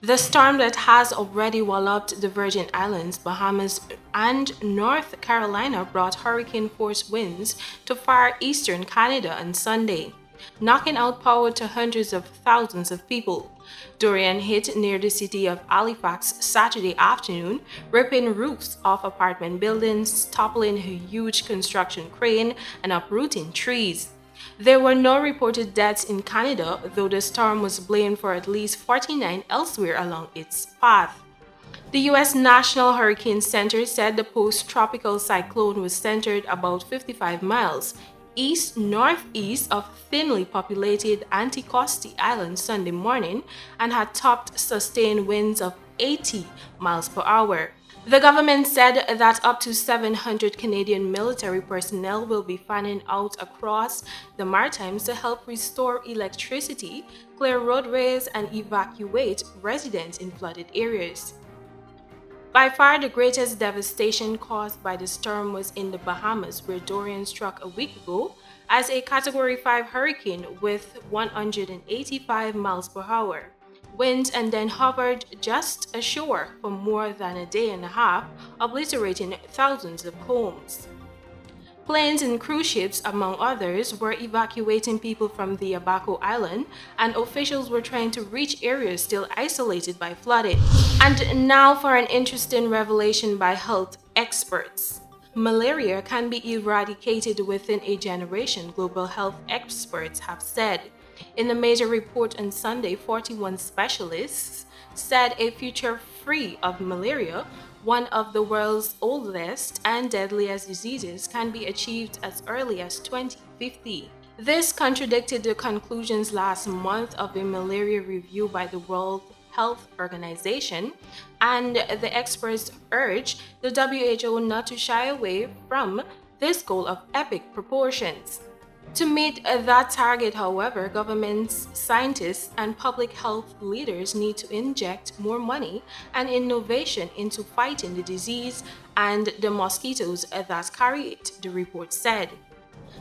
The storm that has already walloped the Virgin Islands, Bahamas, and North Carolina brought hurricane force winds to far eastern Canada on Sunday, knocking out power to hundreds of thousands of people. Dorian hit near the city of Halifax Saturday afternoon, ripping roofs off apartment buildings, toppling a huge construction crane, and uprooting trees. There were no reported deaths in Canada, though the storm was blamed for at least 49 elsewhere along its path. The U.S. National Hurricane Center said the post-tropical cyclone was centered about 55 miles east-northeast of thinly populated Anticosti Island Sunday morning and had topped sustained winds of 80 miles per hour. The government said that up to 700 Canadian military personnel will be fanning out across the Maritimes to help restore electricity, clear roadways, and evacuate residents in flooded areas. By far, the greatest devastation caused by the storm was in the Bahamas, where Dorian struck a week ago as a Category 5 hurricane with 185 miles per hour winds and then hovered just ashore for more than a day and a half, obliterating thousands of homes. Planes and cruise ships, among others, were evacuating people from the Abaco Island, and officials were trying to reach areas still isolated by flooding. And now for an interesting revelation by health experts. Malaria can be eradicated within a generation, global health experts have said. In a major report on Sunday, 41 specialists said a future free of malaria, one of the world's oldest and deadliest diseases, can be achieved as early as 2050. This contradicted the conclusions last month of a malaria review by the World Health Organization, and the experts urged the WHO not to shy away from this goal of epic proportions. To meet that target, however, governments, scientists, and public health leaders need to inject more money and innovation into fighting the disease and the mosquitoes that carry it, the report said.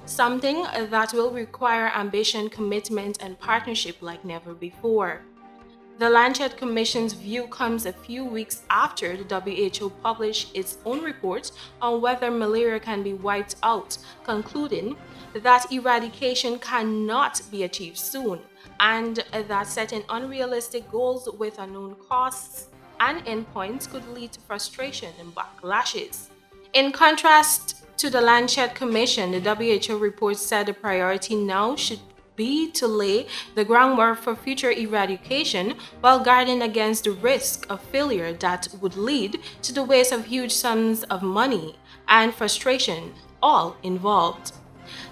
Something that will require ambition, commitment, and partnership like never before. The Lancet Commission's view comes a few weeks after the WHO published its own report on whether malaria can be wiped out, concluding that eradication cannot be achieved soon, and that setting unrealistic goals with unknown costs and endpoints could lead to frustration and backlashes. In contrast to the Lancet Commission, the WHO report said the priority now should be to lay the groundwork for future eradication while guarding against the risk of failure that would lead to the waste of huge sums of money and frustration, all involved.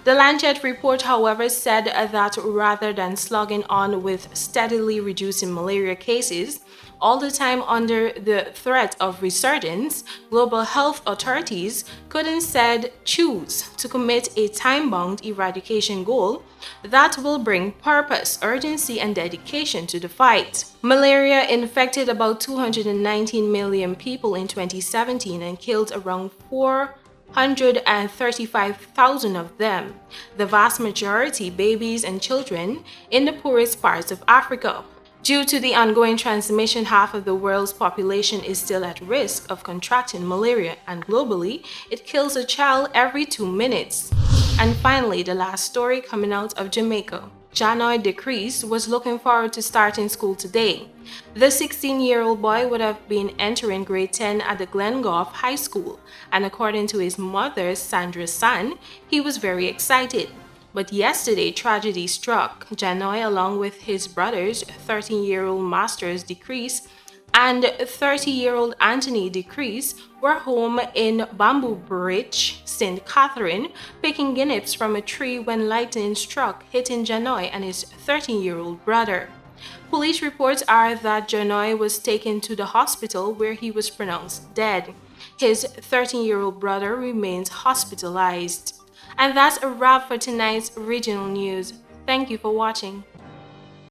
The Lancet report, however, said that rather than slugging on with steadily reducing malaria cases, all the time under the threat of resurgence, global health authorities could instead choose to commit a time-bound eradication goal that will bring purpose, urgency, and dedication to the fight. Malaria infected about 219 million people in 2017 and killed around 435,000 of them, the vast majority babies and children in the poorest parts of Africa. Due to the ongoing transmission, half of the world's population is still at risk of contracting malaria, and globally, it kills a child every 2 minutes. And finally, the last story coming out of Jamaica. Janoy Decrease was looking forward to starting school today. The 16-year-old boy would have been entering grade 10 at the Glengough High School, and according to his mother, Sandra San, he was very excited. But yesterday, tragedy struck. Janoy, along with his brothers, 13-year-old Masters Decrease and 30-year-old Anthony Decrease, were home in Bamboo Bridge, St. Catherine, picking guineas from a tree when lightning struck, hitting Janoy and his 13-year-old brother. Police reports are that Janoy was taken to the hospital where he was pronounced dead. His 13-year-old brother remains hospitalized. And that's a wrap for tonight's regional news. Thank you for watching.